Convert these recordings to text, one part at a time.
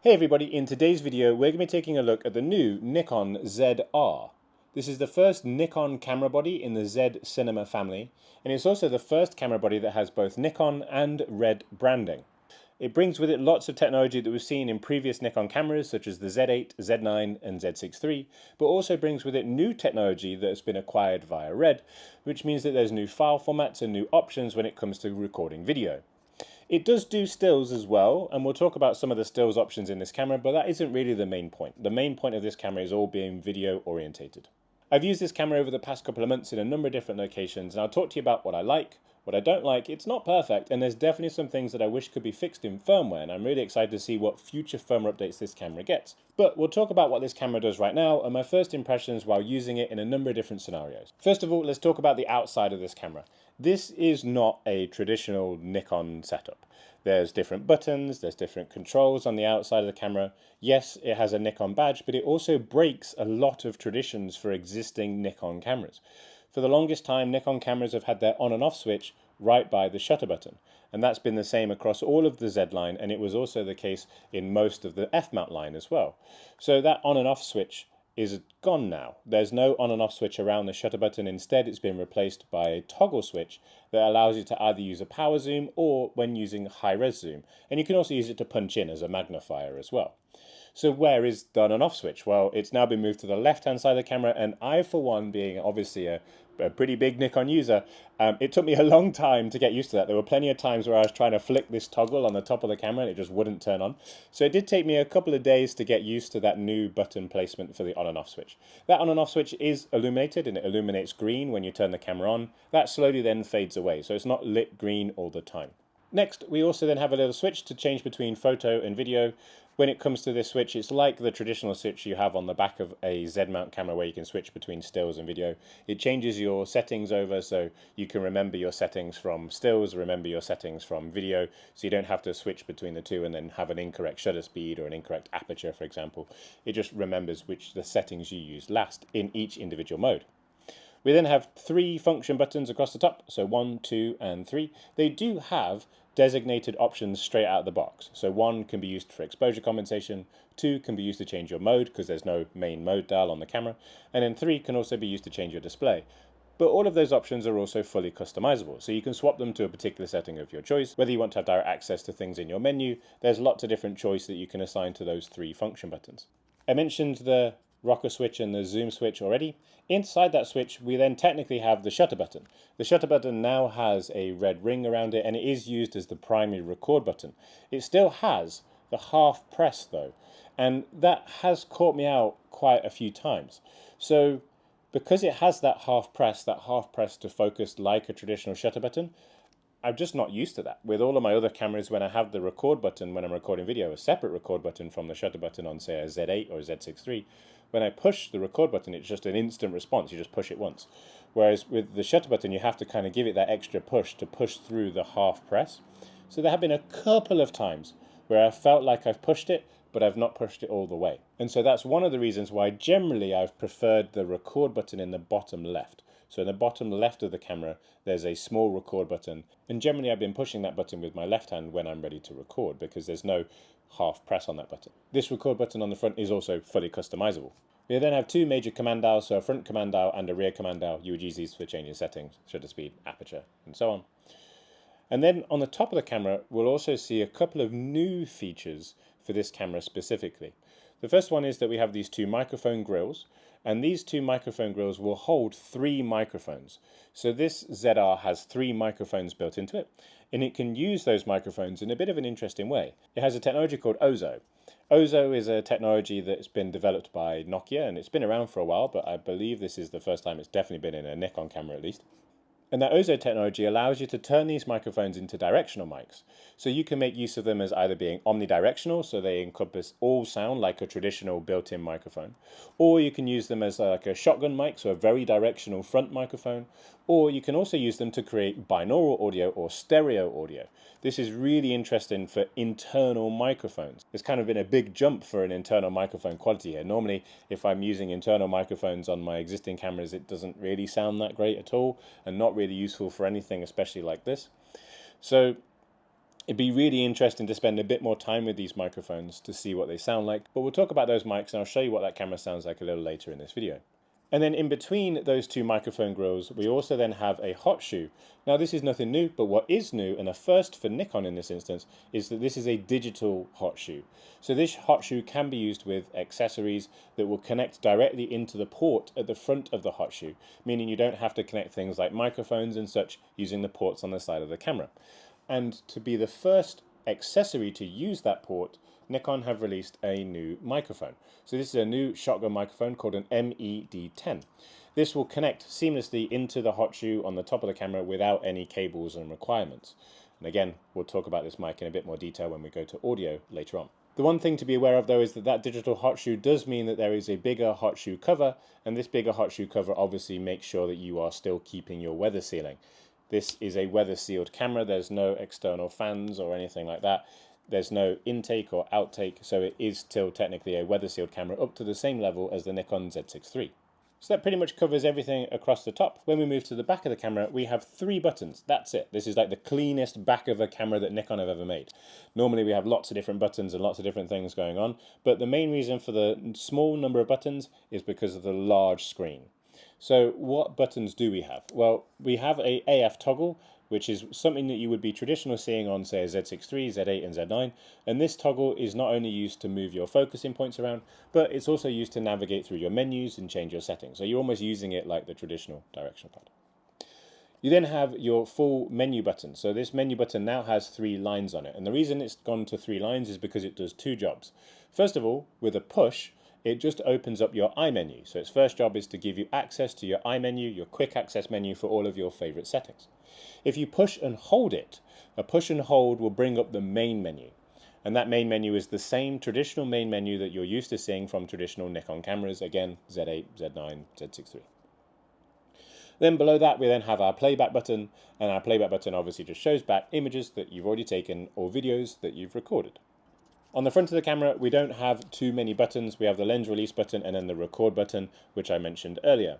Hey everybody, in today's video we're going to be taking a look at the new Nikon ZR. This is the first Nikon camera body in the Z Cinema family, and it's also the first camera body that has both Nikon and red branding. It brings with it lots of technology that we've seen in previous Nikon cameras such as the Z8, Z9 and Z6 III, but also brings with it new technology that has been acquired via red, which means that there's new file formats and new options when it comes to recording video. It does do stills as well, and we'll talk about some of the stills options in this camera, but that isn't really the main point. The main point of this camera is all being video orientated. I've used this camera over the past couple of months in a number of different locations, and I'll talk to you about what I like, what I don't like. It's not perfect, and there's definitely some things that I wish could be fixed in firmware, and I'm really excited to see what future firmware updates this camera gets. But we'll talk about what this camera does right now, and my first impressions while using it in a number of different scenarios. First of all, let's talk about the outside of this camera. This is not a traditional Nikon setup. There's different buttons, there's different controls on the outside of the camera. Yes, it has a Nikon badge, but it also breaks a lot of traditions for existing Nikon cameras. For the longest time, Nikon cameras have had their on and off switch right by the shutter button. And that's been the same across all of the Z line, and it was also the case in most of the F mount line as well. So that on and off switch is gone now. There's no on and off switch around the shutter button. Instead, it's been replaced by a toggle switch that allows you to either use a power zoom or when using high res zoom. And you can also use it to punch in as a magnifier as well. So where is the on and off switch? Well, it's now been moved to the left hand side of the camera, and I, for one, being obviously a pretty big Nikon user, it took me a long time to get used to that. There were plenty of times where I was trying to flick this toggle on the top of the camera and it just wouldn't turn on. So it did take me a couple of days to get used to that new button placement for the on and off switch. That on and off switch is illuminated, and it illuminates green when you turn the camera on. That slowly then fades away, so it's not lit green all the time. Next, we also then have a little switch to change between photo and video. When it comes to this switch, it's like the traditional switch you have on the back of a Z mount camera where you can switch between stills and video. It changes your settings over, so you can remember your settings from stills, remember your settings from video, so you don't have to switch between the two and then have an incorrect shutter speed or an incorrect aperture, for example. It just remembers the settings you used last in each individual mode. We then have 3 function buttons across the top, so 1, 2, and 3. They do have designated options straight out of the box. So 1 can be used for exposure compensation, 2 can be used to change your mode because there's no main mode dial on the camera, and then 3 can also be used to change your display. But all of those options are also fully customizable, so you can swap them to a particular setting of your choice. Whether you want to have direct access to things in your menu, there's lots of different choice that you can assign to those 3 function buttons. I mentioned the rocker switch and the zoom switch already. Inside that switch, we then technically have the shutter button. The shutter button now has a red ring around it, and it is used as the primary record button. It still has the half press though, and that has caught me out quite a few times. So because it has that half press to focus like a traditional shutter button, I'm just not used to that. With all of my other cameras, when I have the record button when I'm recording video, a separate record button from the shutter button on, say, a Z8 or a Z6 III, when I push the record button, it's just an instant response. You just push it once. Whereas with the shutter button, you have to kind of give it that extra push to push through the half press. So there have been a couple of times where I felt like I've pushed it, but I've not pushed it all the way. And so that's one of the reasons why generally I've preferred the record button in the bottom left. So in the bottom left of the camera, there's a small record button. And generally I've been pushing that button with my left hand when I'm ready to record because there's no half press on that button. This record button on the front is also fully customizable. We then have 2 major command dials, so a front command dial and a rear command dial. You would use these for changing settings, shutter speed, aperture, and so on. And then on the top of the camera, we'll also see a couple of new features for this camera specifically. The first one is that we have these 2 microphone grills, and these 2 microphone grills will hold 3 microphones. So this ZR has 3 microphones built into it, and it can use those microphones in a bit of an interesting way. It has a technology called Ozo. Ozo is a technology that's been developed by Nokia, and it's been around for a while, but I believe this is the first time it's definitely been in a Nikon camera at least. And that Ozo technology allows you to turn these microphones into directional mics. So you can make use of them as either being omnidirectional, so they encompass all sound like a traditional built-in microphone, or you can use them as like a shotgun mic, so a very directional front microphone, or you can also use them to create binaural audio or stereo audio. This is really interesting for internal microphones. It's kind of been a big jump for an internal microphone quality here. Normally, if I'm using internal microphones on my existing cameras, it doesn't really sound that great at all, and not really useful for anything, especially like this. So It'd be really interesting to spend a bit more time with these microphones to see what they sound like, but we'll talk about those mics and I'll show you what that camera sounds like a little later in this video. And then in between those two microphone grills, we also then have a hot shoe. Now this is nothing new, but what is new, and a first for Nikon in this instance, is that this is a digital hot shoe. So this hot shoe can be used with accessories that will connect directly into the port at the front of the hot shoe, meaning you don't have to connect things like microphones and such using the ports on the side of the camera. And to be the first accessory to use that port, Nikon have released a new microphone. So this is a new shotgun microphone called an ME-D10. This will connect seamlessly into the hot shoe on the top of the camera without any cables and requirements. And again, we'll talk about this mic in a bit more detail when we go to audio later on. The one thing to be aware of though is that digital hot shoe does mean that there is a bigger hot shoe cover, and this bigger hot shoe cover obviously makes sure that you are still keeping your weather sealing. This is a weather sealed camera, there's no external fans or anything like that. There's no intake or outtake, so it is still technically a weather sealed camera up to the same level as the Nikon Z6 III. So that pretty much covers everything across the top. When we move to the back of the camera, we have 3 buttons. That's it. This is like the cleanest back of a camera that Nikon have ever made. Normally we have lots of different buttons and lots of different things going on, but the main reason for the small number of buttons is because of the large screen. So what buttons do we have? Well, we have a AF toggle, which is something that you would be traditionally seeing on, say, a Z6 III, Z8 and Z9. And this toggle is not only used to move your focusing points around, but it's also used to navigate through your menus and change your settings. So you're almost using it like the traditional directional pad. You then have your full menu button. So this menu button now has 3 lines on it. And the reason it's gone to 3 lines is because it does 2 jobs. First of all, with a push, it just opens up your iMenu. So its first job is to give you access to your iMenu, your quick access menu for all of your favorite settings. If you push and hold it, a push and hold will bring up the main menu. And that main menu is the same traditional main menu that you're used to seeing from traditional Nikon cameras, again, Z8, Z9, Z6 III. Then below that, we then have our playback button, and our playback button obviously just shows back images that you've already taken or videos that you've recorded. On the front of the camera, we don't have too many buttons. We have the lens release button and then the record button, which I mentioned earlier.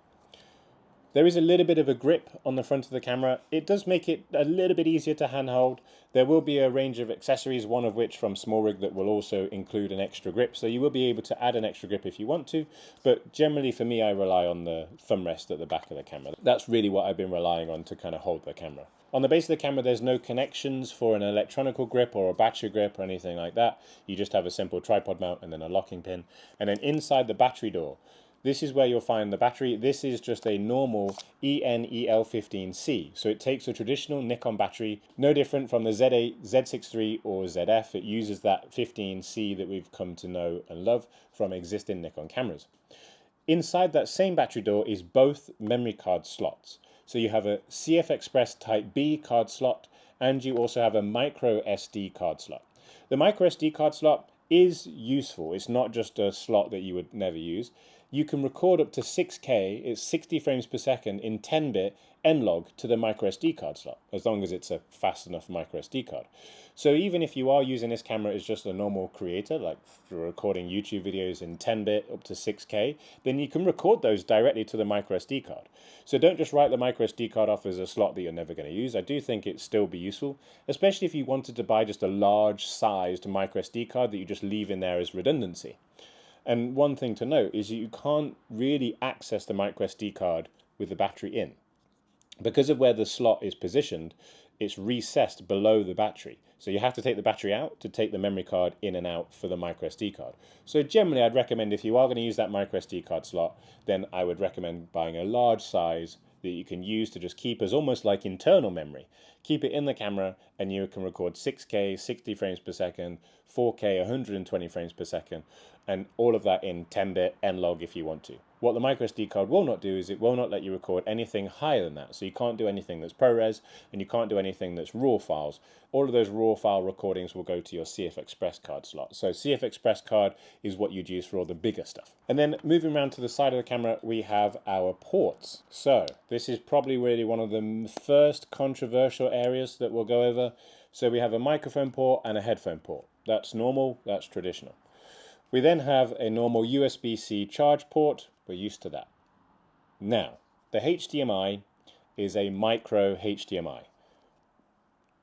There is a little bit of a grip on the front of the camera. It does make it a little bit easier to handhold. There will be a range of accessories, one of which from SmallRig that will also include an extra grip. So you will be able to add an extra grip if you want to. But generally for me, I rely on the thumb rest at the back of the camera. That's really what I've been relying on to kind of hold the camera. On the base of the camera, there's no connections for an electronical grip or a battery grip or anything like that. You just have a simple tripod mount and then a locking pin. And then inside the battery door, this is where you'll find the battery. This is just a normal ENEL15C. So it takes a traditional Nikon battery, no different from the Z8, Z6 III or ZF. It uses that 15C that we've come to know and love from existing Nikon cameras. Inside that same battery door is both memory card slots. So you have a CF Express Type B card slot, and you also have a micro SD card slot. The micro SD card slot is useful. It's not just a slot that you would never use. You can record up to 6K, it's 60 frames per second in 10-bit N-Log to the micro SD card slot, as long as it's a fast enough micro SD card. So even if you are using this camera as just a normal creator, like for recording YouTube videos in 10-bit up to 6K, then you can record those directly to the micro SD card. So don't just write the micro SD card off as a slot that you're never going to use. I do think it'd still be useful, especially if you wanted to buy just a large-sized micro SD card that you just leave in there as redundancy. And one thing to note is you can't really access the micro SD card with the battery in. Because of where the slot is positioned, it's recessed below the battery. So you have to take the battery out to take the memory card in and out for the micro SD card. So generally I'd recommend, if you are going to use that micro SD card slot, then I would recommend buying a large size that you can use to just keep as almost like internal memory. Keep it in the camera and you can record 6K, 60 frames per second, 4K, 120 frames per second, and all of that in 10-bit N-Log if you want to. What the micro SD card will not do is it will not let you record anything higher than that. So you can't do anything that's ProRes and you can't do anything that's RAW files. All of those RAW file recordings will go to your CF Express card slot. So CF Express card is what you'd use for all the bigger stuff. And then moving around to the side of the camera, we have our ports. So this is probably really one of the first controversial areas that we'll go over. So we have a microphone port and a headphone port. That's normal, that's traditional. We then have a normal USB-C charge port. We're used to that. Now, the HDMI is a micro HDMI.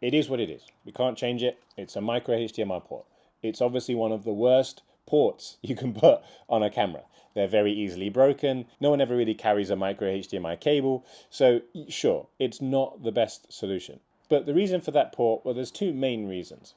it is what it is. We can't change it. It's a micro HDMI port. It's obviously one of the worst ports you can put on a camera. They're very easily broken. No one ever really carries a micro HDMI cable. So sure, it's not the best solution. But the reason for that port, well, there's two main reasons.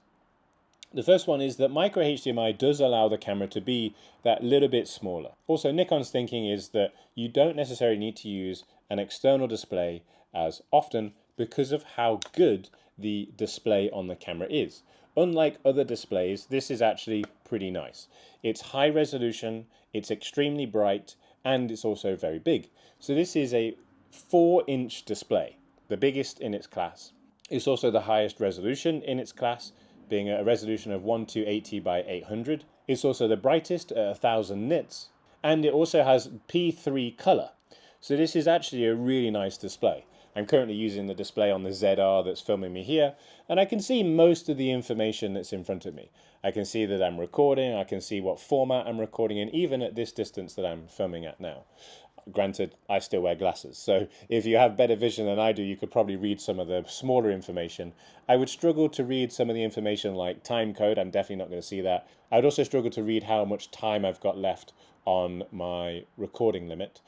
The first one is that micro HDMI does allow the camera to be that little bit smaller. Also, Nikon's thinking is that you don't necessarily need to use an external display as often because of how good the display on the camera is. Unlike other displays, this is actually pretty nice. It's high resolution, it's extremely bright, and it's also very big. So this is a 4-inch display, the biggest in its class. It's also the highest resolution in its class, being a resolution of 1280 by 800. It's also the brightest at 1000 nits, and it also has P3 color. So this is actually a really nice display. I'm currently using the display on the ZR that's filming me here, and I can see most of the information that's in front of me. I can see that I'm recording, I can see what format I'm recording in, even at this distance that I'm filming at now. Granted, I still wear glasses, so if you have better vision than I do, you could probably read some of the smaller information. I would struggle to read some of the information like time code. I'm definitely not going to see that. I would also struggle to read how much time I've got left on my recording limit.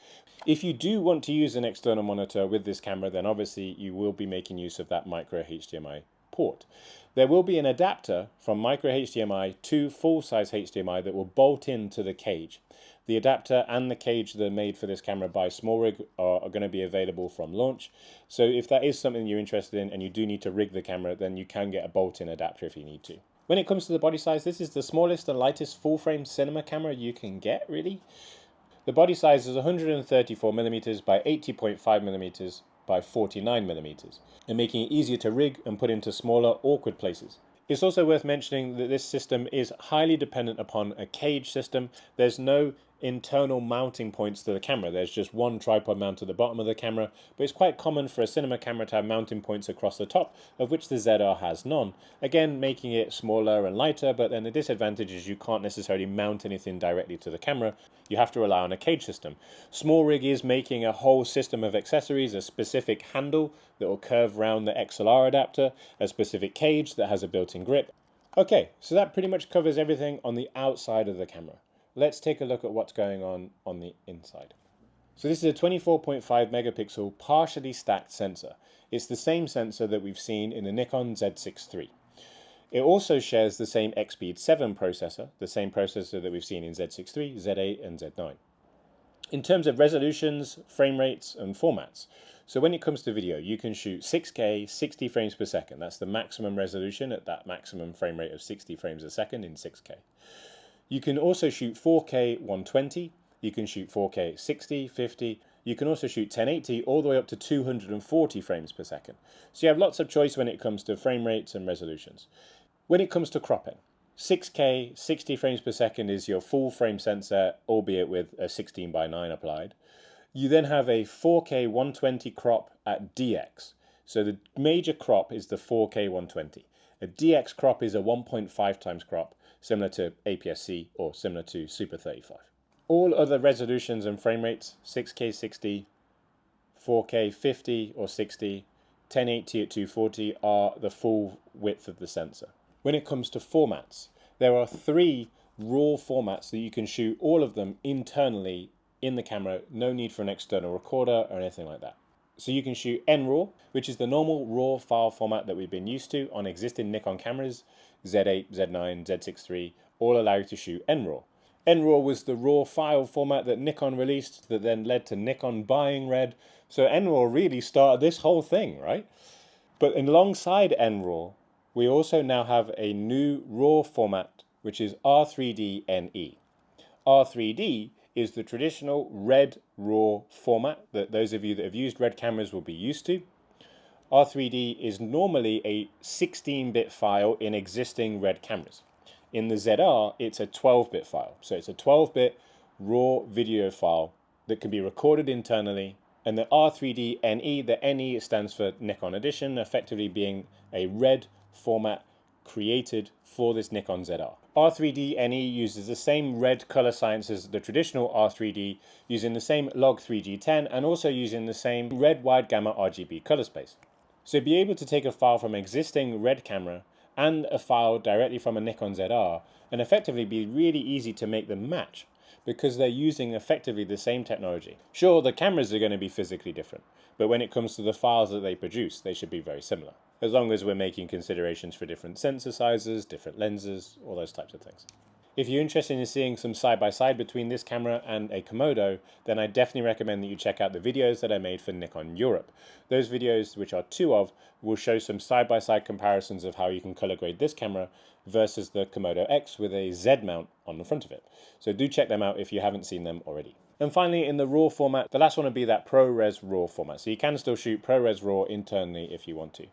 If you do want to use an external monitor with this camera, then obviously you will be making use of that micro HDMI port. There will be an adapter from micro HDMI to full-size HDMI that will bolt into the cage. The adapter and the cage that are made for this camera by Summery are going to be available from launch. So if that is something you're interested in and you do need to rig the camera, then you can get a bolt-in adapter if you need to. When it comes to the body size, this is the smallest and lightest full-frame cinema camera you can get, really. The body size is 134mm by 80.5mm by 49mm, and making it easier to rig and put into smaller, awkward places. It's also worth mentioning that this system is highly dependent upon a cage system. There's no internal mounting points to the camera. There's just one tripod mount at the bottom of the camera, but it's quite common for a cinema camera to have mounting points across the top, of which the ZR has none. Again, making it smaller and lighter, but then the disadvantage is you can't necessarily mount anything directly to the camera. You have to rely on a cage system. Summery is making a whole system of accessories, a specific handle that will curve around the XLR adapter, a specific cage that has a built-in grip. Okay, so that pretty much covers everything on the outside of the camera. Let's take a look at what's going on the inside. So this is a 24.5 megapixel partially stacked sensor. It's the same sensor that we've seen in the Nikon Z6 III. It also shares the same XPEED7 processor, the same processor that we've seen in Z6 III, Z8 and Z9. In terms of resolutions, frame rates and formats, so when it comes to video, you can shoot 6K 60 frames per second. That's the maximum resolution at that maximum frame rate of 60 frames a second in 6K. You can also shoot 4K 120, you can shoot 4K 60, 50, you can also shoot 1080 all the way up to 240 frames per second. So you have lots of choice when it comes to frame rates and resolutions. When it comes to cropping, 6K 60 frames per second is your full frame sensor, albeit with a 16:9 applied. You then have a 4K 120 crop at DX. So the major crop is the 4K 120. A DX crop is a 1.5 times crop, similar to APS-C or similar to Super 35. All other resolutions and frame rates, 6K 60, 4K 50 or 60, 1080 at 240 are the full width of the sensor. When it comes to formats, there are 3 RAW formats that you can shoot all of them internally in the camera, no need for an external recorder or anything like that. So you can shoot NRAW, which is the normal RAW file format that we've been used to on existing Nikon cameras. Z8, Z9, Z6 III all allow you to shoot NRAW. NRAW was the RAW file format that Nikon released that then led to Nikon buying Red. So NRAW really started this whole thing, right? But alongside NRAW, we also now have a new RAW format, which is R3D NE. R3D is the traditional Red RAW format that those of you that have used Red cameras will be used to. R3D is normally a 16-bit file in existing Red cameras. In the ZR, it's a 12-bit file. So it's a 12-bit RAW video file that can be recorded internally. And the R3D NE, the NE stands for Nikon Edition, effectively being a Red format created for this Nikon ZR. R3D NE uses the same red color science as the traditional R3D, using the same log 3G10 and also using the same red wide gamma RGB color space. So be able to take a file from an existing RED camera and a file directly from a Nikon ZR and effectively be really easy to make them match because they're using effectively the same technology. Sure, the cameras are going to be physically different, but when it comes to the files that they produce, they should be very similar, as long as we're making considerations for different sensor sizes, different lenses, all those types of things. If you're interested in seeing some side-by-side between this camera and a Komodo, then I definitely recommend that you check out the videos that I made for Nikon Europe. Those videos, which are 2 of, will show some side-by-side comparisons of how you can color grade this camera versus the Komodo X with a Z mount on the front of it. So do check them out if you haven't seen them already. And finally, in the RAW format, the last one would be that ProRes RAW format. So you can still shoot ProRes RAW internally if you want to.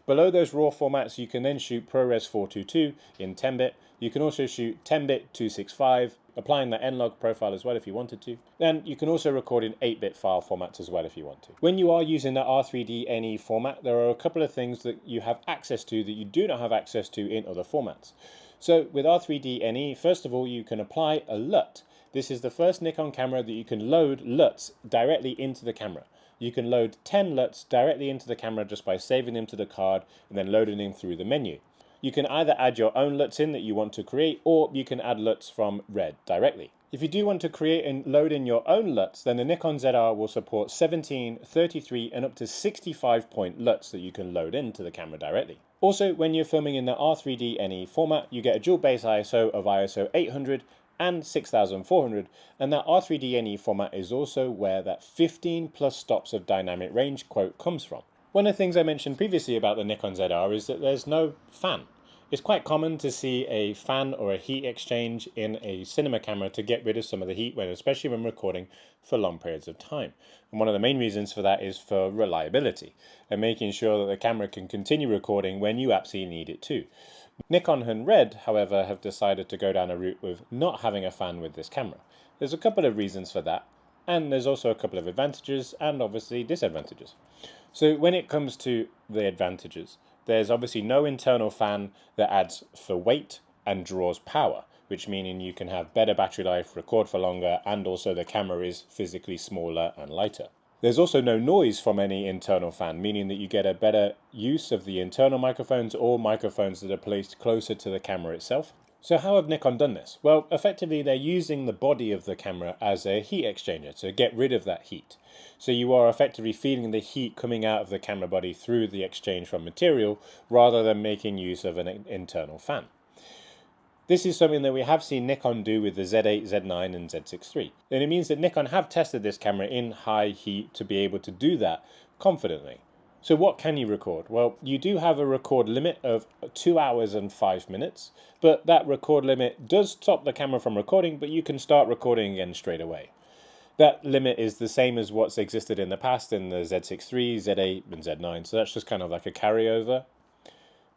Below those RAW formats, you can then shoot ProRes 422 in 10-bit. You can also shoot 10-bit 265, applying that N-Log profile as well if you wanted to. Then you can also record in 8-bit file formats as well if you want to. When you are using the R3D NE format, there are a couple of things that you have access to that you do not have access to in other formats. So with R3D NE, first of all, you can apply a LUT. This is the first Nikon camera that you can load LUTs directly into the camera. You can load 10 LUTs directly into the camera just by saving them to the card and then loading them through the menu. You can either add your own LUTs in that you want to create, or you can add LUTs from RED directly. If you do want to create and load in your own LUTs, then the Nikon ZR will support 17, 33 and up to 65 point LUTs that you can load into the camera directly. Also, when you're filming in the R3D NE format, you get a dual base ISO of ISO 800 and 6400, and that R3D NE format is also where that 15 plus stops of dynamic range quote comes from. One of the things I mentioned previously about the Nikon ZR is that there's no fan. It's quite common to see a fan or a heat exchange in a cinema camera to get rid of some of the heat, especially when recording for long periods of time. And one of the main reasons for that is for reliability and making sure that the camera can continue recording when you absolutely need it to. Nikon and RED, however, have decided to go down a route with not having a fan with this camera. There's a couple of reasons for that, and there's also a couple of advantages and obviously disadvantages. So when it comes to the advantages, there's obviously no internal fan that adds for weight and draws power, which meaning you can have better battery life, record for longer, and also the camera is physically smaller and lighter. There's also no noise from any internal fan, meaning that you get a better use of the internal microphones or microphones that are placed closer to the camera itself. So how have Nikon done this? Well, effectively they're using the body of the camera as a heat exchanger to get rid of that heat. So you are effectively feeling the heat coming out of the camera body through the exchange from material rather than making use of an internal fan. This is something that we have seen Nikon do with the Z8, Z9 and Z6 III. And it means that Nikon have tested this camera in high heat to be able to do that confidently. So what can you record? Well, you do have a record limit of 2 hours and 5 minutes, but that record limit does stop the camera from recording, but you can start recording again straight away. That limit is the same as what's existed in the past in the Z6 III, Z8 and Z9, so that's just kind of like a carryover.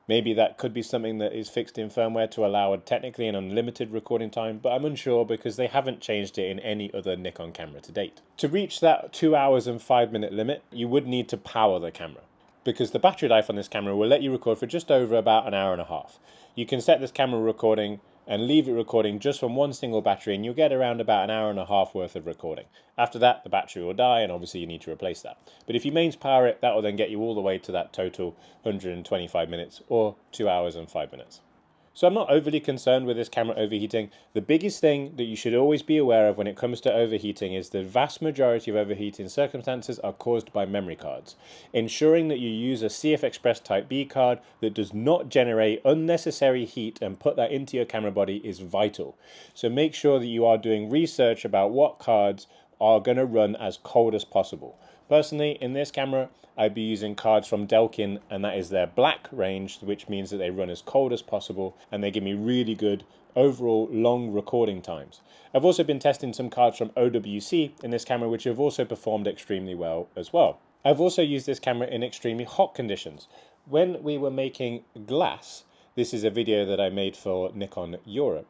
Maybe that could be something that is fixed in firmware to allow technically an unlimited recording time, but I'm unsure because they haven't changed it in any other Nikon camera to date. To reach that 2 hours and 5 minute limit, you would need to power the camera, because the battery life on this camera will let you record for just over about an hour and a half. You can set this camera recording and leave it recording just from one single battery and you'll get around about an hour and a half worth of recording. After that, the battery will die and obviously you need to replace that. But if you mains power it, that will then get you all the way to that total 125 minutes or 2 hours and 5 minutes. So I'm not overly concerned with this camera overheating. The biggest thing that you should always be aware of when it comes to overheating is the vast majority of overheating circumstances are caused by memory cards. Ensuring that you use a CF Express Type B card that does not generate unnecessary heat and put that into your camera body is vital. So make sure that you are doing research about what cards are going to run as cold as possible. Personally, in this camera, I'd be using cards from Delkin, and that is their black range, which means that they run as cold as possible and they give me really good overall long recording times. I've also been testing some cards from OWC in this camera, which have also performed extremely well as well. I've also used this camera in extremely hot conditions. When we were making glass, this is a video that I made for Nikon Europe,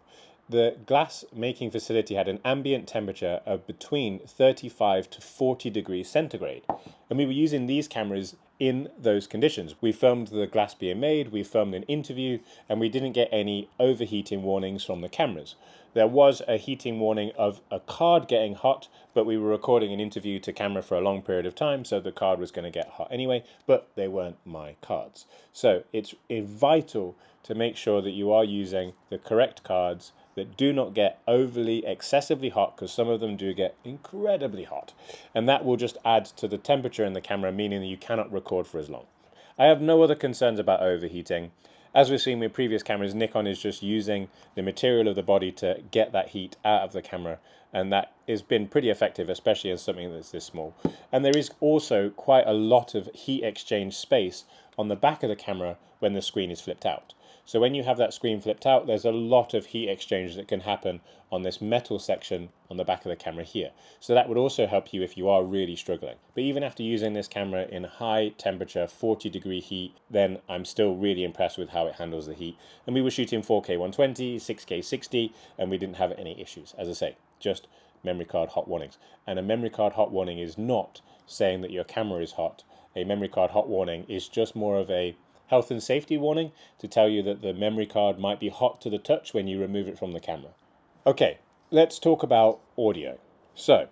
the glass making facility had an ambient temperature of between 35 to 40 degrees centigrade. And we were using these cameras in those conditions. We filmed the glass being made, we filmed an interview, and we didn't get any overheating warnings from the cameras. There was a heating warning of a card getting hot, but we were recording an interview to camera for a long period of time, so the card was going to get hot anyway, but they weren't my cards. So it's vital to make sure that you are using the correct cards that do not get overly, excessively hot, because some of them do get incredibly hot. And that will just add to the temperature in the camera, meaning that you cannot record for as long. I have no other concerns about overheating. As we've seen with previous cameras, Nikon is just using the material of the body to get that heat out of the camera, and that has been pretty effective, especially in something that's this small. And there is also quite a lot of heat exchange space on the back of the camera when the screen is flipped out. So when you have that screen flipped out, there's a lot of heat exchange that can happen on this metal section on the back of the camera here. So that would also help you if you are really struggling. But even after using this camera in high temperature, 40-degree heat, then I'm still really impressed with how it handles the heat. And we were shooting 4K 120, 6K 60, and we didn't have any issues. As I say, just memory card hot warnings. And a memory card hot warning is not saying that your camera is hot. A memory card hot warning is just more of a health and safety warning to tell you that the memory card might be hot to the touch when you remove it from the camera. Okay, let's talk about audio. So,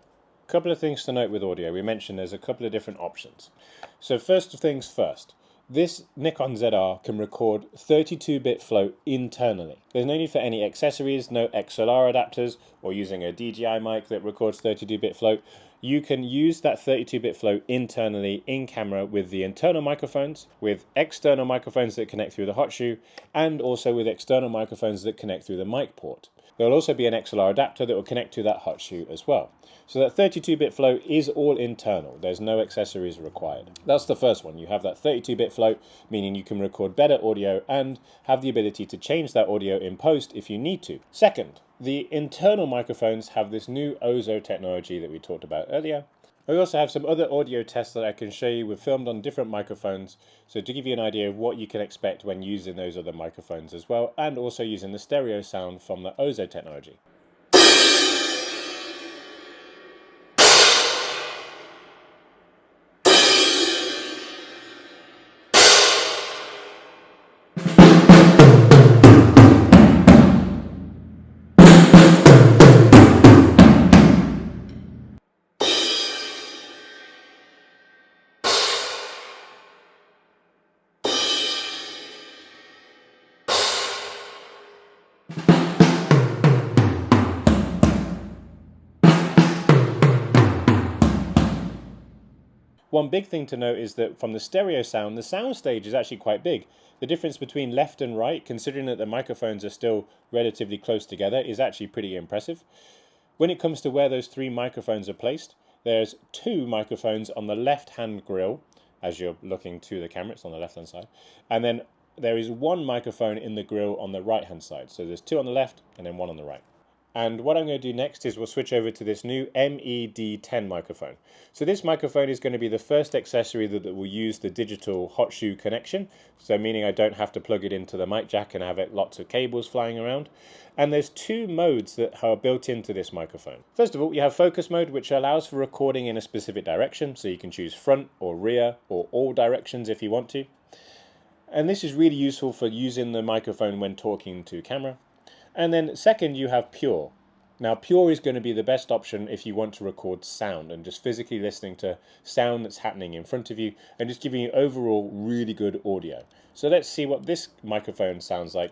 a couple of things to note with audio. We mentioned there's a couple of different options. So first things first, this Nikon ZR can record 32-bit float internally. There's no need for any accessories, no XLR adapters, or using a DJI mic that records 32-bit float. You can use that 32-bit float internally in camera with the internal microphones, with external microphones that connect through the hot shoe, and also with external microphones that connect through the mic port. There will also be an XLR adapter that will connect to that hot shoe as well. So that 32-bit float is all internal. There's no accessories required. That's the first one. You have that 32-bit float, meaning you can record better audio and have the ability to change that audio in post if you need to. Second, the internal microphones have this new OZO technology that we talked about earlier. I also have some other audio tests that I can show you. We've filmed on different microphones, so to give you an idea of what you can expect when using those other microphones as well, and also using the stereo sound from the OZO technology. One big thing to note is that from the stereo sound, the sound stage is actually quite big. The difference between left and right, considering that the microphones are still relatively close together, is actually pretty impressive. When it comes to where those three microphones are placed, there's two microphones on the left-hand grill, as you're looking to the camera, it's on the left-hand side, and then there is one microphone in the grill on the right-hand side. So there's two on the left and then one on the right. And what I'm going to do next is we'll switch over to this new ME-D10 microphone. So this microphone is going to be the first accessory that will use the digital hot shoe connection. So meaning I don't have to plug it into the mic jack and have lots of cables flying around. And there's two modes that are built into this microphone. First of all, you have focus mode, which allows for recording in a specific direction. So you can choose front or rear or all directions if you want to. And this is really useful for using the microphone when talking to camera. And then second, you have pure. Now pure is going to be the best option if you want to record sound and just physically listening to sound that's happening in front of you and just giving you overall really good audio. So let's see what this microphone sounds like.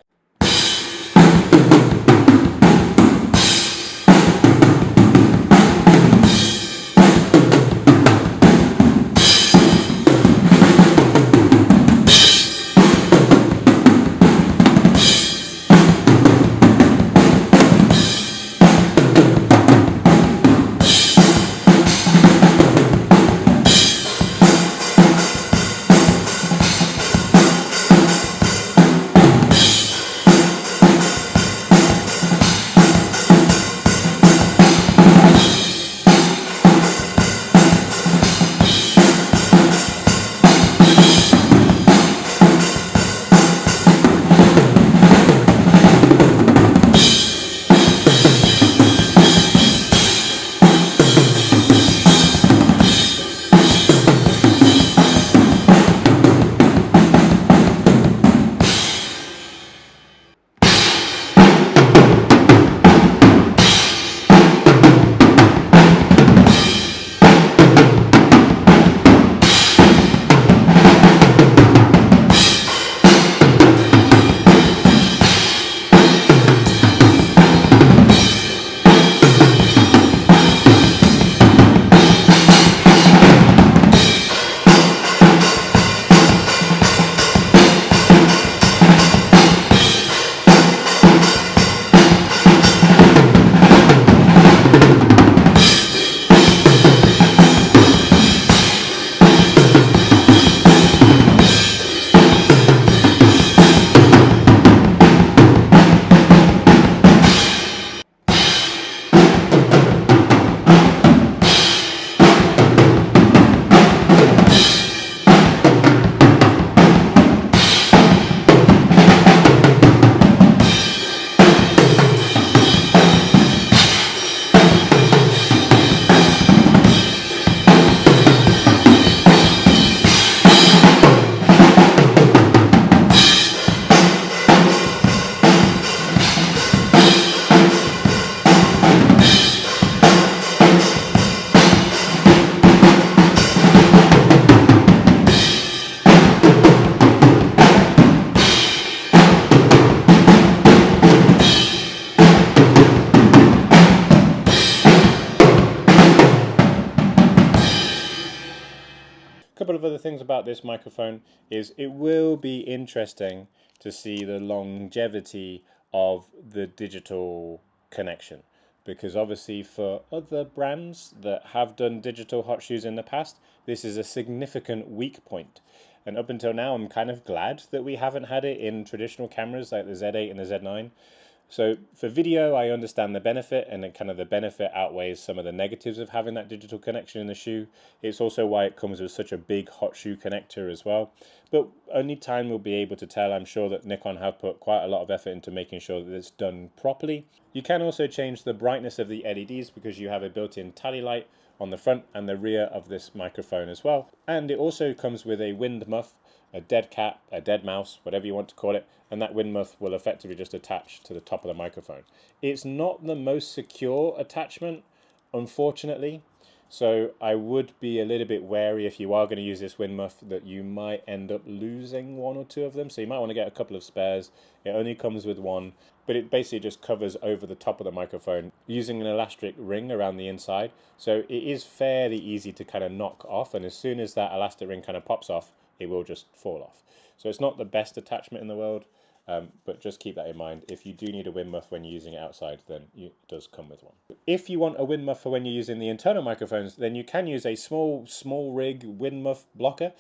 other things about this microphone is it will be interesting to see the longevity of the digital connection, because obviously for other brands that have done digital hot shoes in the past, this is a significant weak point. And up until now, I'm kind of glad that we haven't had it in traditional cameras like the Z8 and the Z9. So for video, I understand the benefit, and then kind of the benefit outweighs some of the negatives of having that digital connection in the shoe. It's also why it comes with such a big hot shoe connector as well. But only time will be able to tell. I'm sure that Nikon have put quite a lot of effort into making sure that it's done properly. You can also change the brightness of the LEDs because you have a built-in tally light on the front and the rear of this microphone as well. And it also comes with a wind muff, a dead cat, a dead mouse, whatever you want to call it, and that wind muff will effectively just attach to the top of the microphone. It's not the most secure attachment, unfortunately, so I would be a little bit wary if you are going to use this wind muff that you might end up losing one or two of them, so you might want to get a couple of spares. It only comes with one, but it basically just covers over the top of the microphone using an elastic ring around the inside, so it is fairly easy to kind of knock off, and as soon as that elastic ring kind of pops off, it will just fall off. So it's not the best attachment in the world, but just keep that in mind. If you do need a wind muff when you're using it outside, then it does come with one. If you want a wind muff for when you're using the internal microphones, then you can use a small rig wind muff blocker.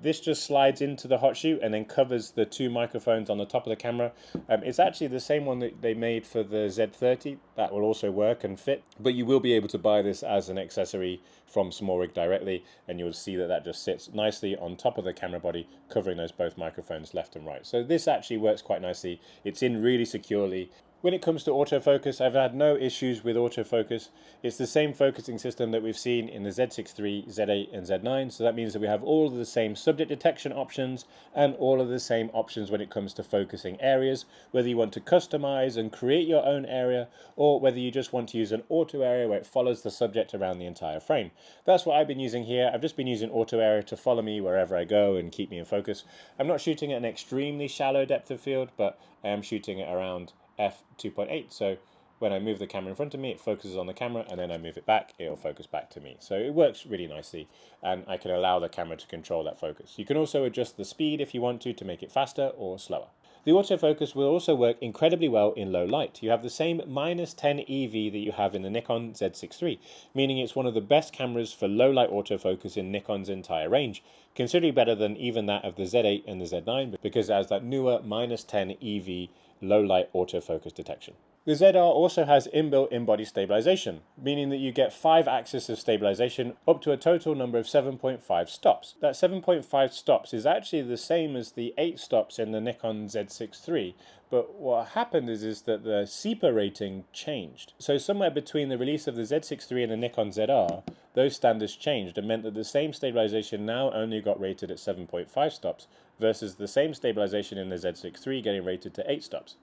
This just slides into the hot shoe and then covers the two microphones on the top of the camera. It's actually the same one that they made for the Z30. That will also work and fit, but you will be able to buy this as an accessory from Summery directly, and you'll see that that just sits nicely on top of the camera body, covering those both microphones left and right. So this actually works quite nicely. It's in really securely. When it comes to autofocus, I've had no issues with autofocus. It's the same focusing system that we've seen in the Z6 III, Z8 and Z9, so that means that we have all of the same subject detection options and all of the same options when it comes to focusing areas, whether you want to customize and create your own area or whether you just want to use an auto area where it follows the subject around the entire frame. That's what I've been using here. I've just been using auto area to follow me wherever I go and keep me in focus. I'm not shooting at an extremely shallow depth of field, but I am shooting at around f2.8, so when I move the camera in front of me, it focuses on the camera, and then I move it back, it'll focus back to me. So it works really nicely, and I can allow the camera to control that focus. You can also adjust the speed if you want to make it faster or slower. The autofocus will also work incredibly well in low light. You have the same -10 EV that you have in the Nikon Z6 III, meaning it's one of the best cameras for low light autofocus in Nikon's entire range, considerably better than even that of the Z8 and the Z9, because it has that newer -10 EV low light autofocus detection. The ZR also has inbuilt in-body stabilization, meaning that you get 5 axes of stabilization up to a total number of 7.5 stops. That 7.5 stops is actually the same as the 8 stops in the Nikon Z6 III, but what happened is that the SEPA rating changed. So somewhere between the release of the Z6 III and the Nikon ZR, those standards changed and meant that the same stabilization now only got rated at 7.5 stops versus the same stabilization in the Z6 III getting rated to 8 stops.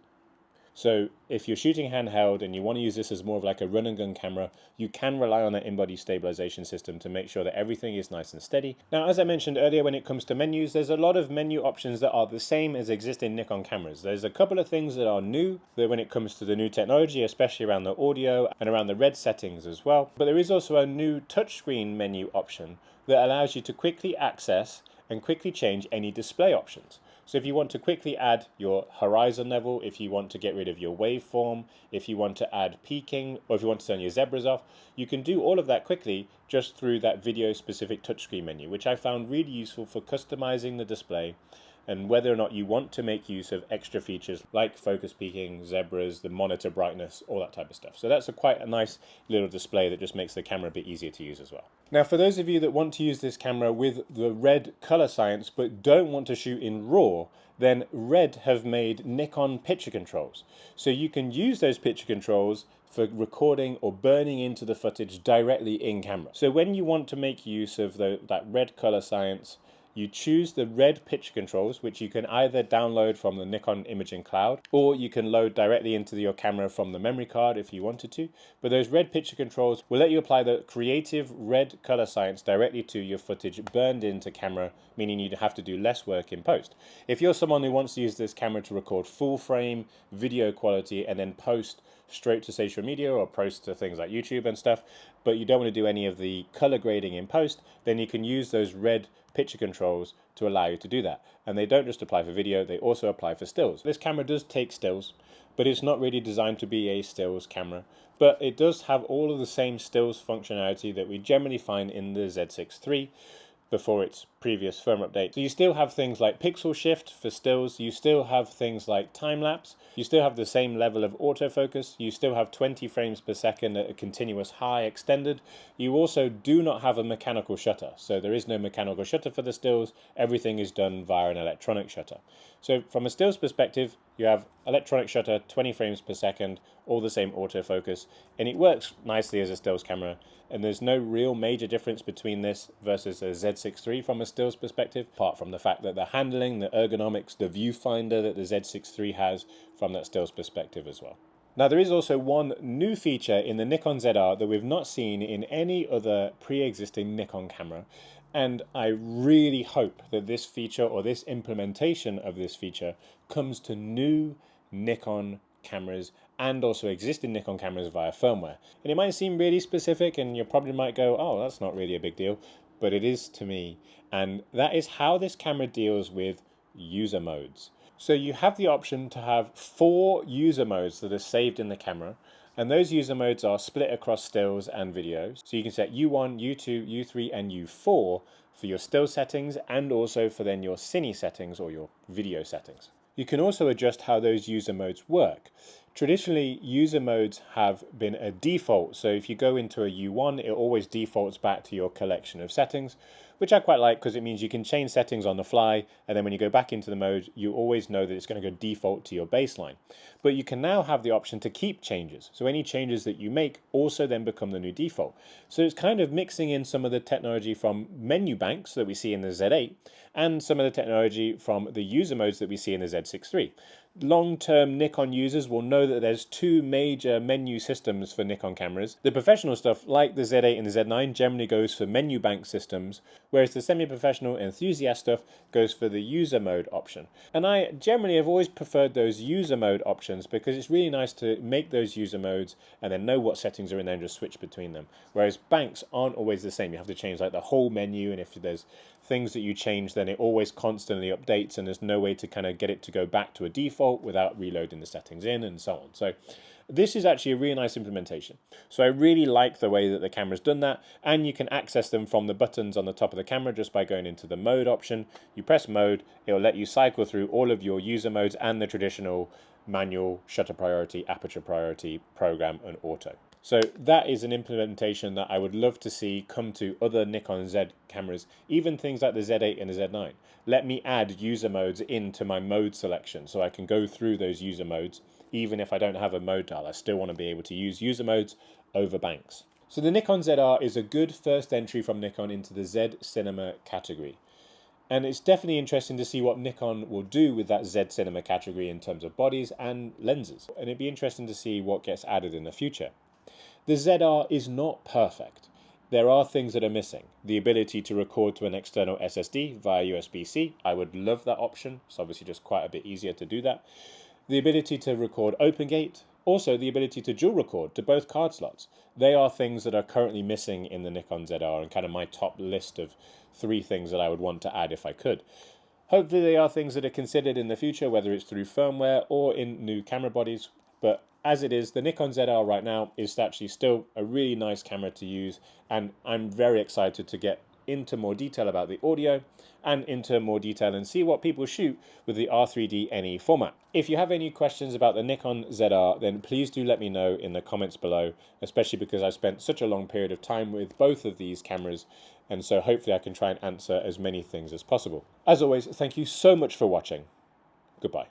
So if you're shooting handheld and you want to use this as more of like a run and gun camera, you can rely on that in-body stabilization system to make sure that everything is nice and steady. Now, as I mentioned earlier, when it comes to menus, there's a lot of menu options that are the same as exist in Nikon cameras. There's a couple of things that are new when it comes to the new technology, especially around the audio and around the red settings as well. But there is also a new touchscreen menu option that allows you to quickly access and quickly change any display options. So if you want to quickly add your horizon level, if you want to get rid of your waveform, if you want to add peaking, or if you want to turn your zebras off, you can do all of that quickly just through that video specific touchscreen menu, which I found really useful for customizing the display and whether or not you want to make use of extra features like focus peaking, zebras, the monitor brightness, all that type of stuff. So that's quite a nice little display that just makes the camera a bit easier to use as well. Now, for those of you that want to use this camera with the red color science but don't want to shoot in RAW, then Red have made Nikon picture controls. So you can use those picture controls for recording or burning into the footage directly in camera. So when you want to make use of that red color science, you choose the red picture controls, which you can either download from the Nikon Imaging Cloud, or you can load directly into your camera from the memory card if you wanted to. But those red picture controls will let you apply the creative red color science directly to your footage burned into camera, meaning you'd have to do less work in post. If you're someone who wants to use this camera to record full frame video quality and then post straight to social media or post to things like YouTube and stuff, but you don't want to do any of the color grading in post, then you can use those red picture controls to allow you to do that. And they don't just apply for video, they also apply for stills. This camera does take stills, but it's not really designed to be a stills camera. But it does have all of the same stills functionality that we generally find in the Z6 III before its previous firmware update. So you still have things like pixel shift for stills, you still have things like time lapse, you still have the same level of autofocus, you still have 20 frames per second at a continuous high extended. You also do not have a mechanical shutter, so there is no mechanical shutter for the stills, everything is done via an electronic shutter. So from a stills perspective, you have electronic shutter, 20 frames per second, all the same autofocus, and it works nicely as a stills camera, and there's no real major difference between this versus a Z6 III from a stills perspective, apart from the fact that the handling, the ergonomics, the viewfinder that the Z6 III has from that stills perspective as well. Now there is also one new feature in the Nikon ZR that we've not seen in any other pre-existing Nikon camera, and I really hope that this feature or this implementation of this feature comes to new Nikon cameras and also existing Nikon cameras via firmware. And it might seem really specific and you probably might go, oh, that's not really a big deal, but it is to me. And that is how this camera deals with user modes. So you have the option to have 4 user modes that are saved in the camera, and those user modes are split across stills and videos. So you can set U1, U2, U3 and U4 for your still settings and also for then your cine settings or your video settings. You can also adjust how those user modes work. Traditionally, user modes have been a default, so if you go into a U1, it always defaults back to your collection of settings, which I quite like because it means you can change settings on the fly, and then when you go back into the mode, you always know that it's going to go default to your baseline. But you can now have the option to keep changes, so any changes that you make also then become the new default. So it's kind of mixing in some of the technology from menu banks that we see in the Z8, and some of the technology from the user modes that we see in the Z6 III. Long-term Nikon users will know that there's 2 major menu systems for Nikon cameras. The professional stuff, like the Z8 and the Z9, generally goes for menu bank systems, whereas the semi-professional enthusiast stuff goes for the user mode option. And I generally have always preferred those user mode options because it's really nice to make those user modes and then know what settings are in there and just switch between them. Whereas banks aren't always the same. You have to change like the whole menu, and if there's things that you change, then it always constantly updates and there's no way to kind of get it to go back to a default without reloading the settings in and so on. So this is actually a really nice implementation. So I really like the way that the camera's done that, and you can access them from the buttons on the top of the camera just by going into the mode option. You press mode, it'll let you cycle through all of your user modes and the traditional manual, shutter priority, aperture priority, program and auto. So that is an implementation that I would love to see come to other Nikon Z cameras, even things like the Z8 and the Z9. Let me add user modes into my mode selection so I can go through those user modes. Even if I don't have a mode dial, I still want to be able to use user modes over banks. So the Nikon ZR is a good first entry from Nikon into the Z cinema category. And it's definitely interesting to see what Nikon will do with that Z cinema category in terms of bodies and lenses. And it'd be interesting to see what gets added in the future. The ZR is not perfect. There are things that are missing. The ability to record to an external SSD via USB-C. I would love that option. It's obviously just quite a bit easier to do that. The ability to record OpenGate. Also the ability to dual record to both card slots. They are things that are currently missing in the Nikon ZR and kind of my top list of 3 things that I would want to add if I could. Hopefully they are things that are considered in the future, whether it's through firmware or in new camera bodies. But as it is, the Nikon ZR right now is actually still a really nice camera to use, and I'm very excited to get into more detail about the audio and into more detail and see what people shoot with the R3D NE format. If you have any questions about the Nikon ZR, then please do let me know in the comments below, especially because I've spent such a long period of time with both of these cameras, and so hopefully I can try and answer as many things as possible. As always, thank you so much for watching. Goodbye.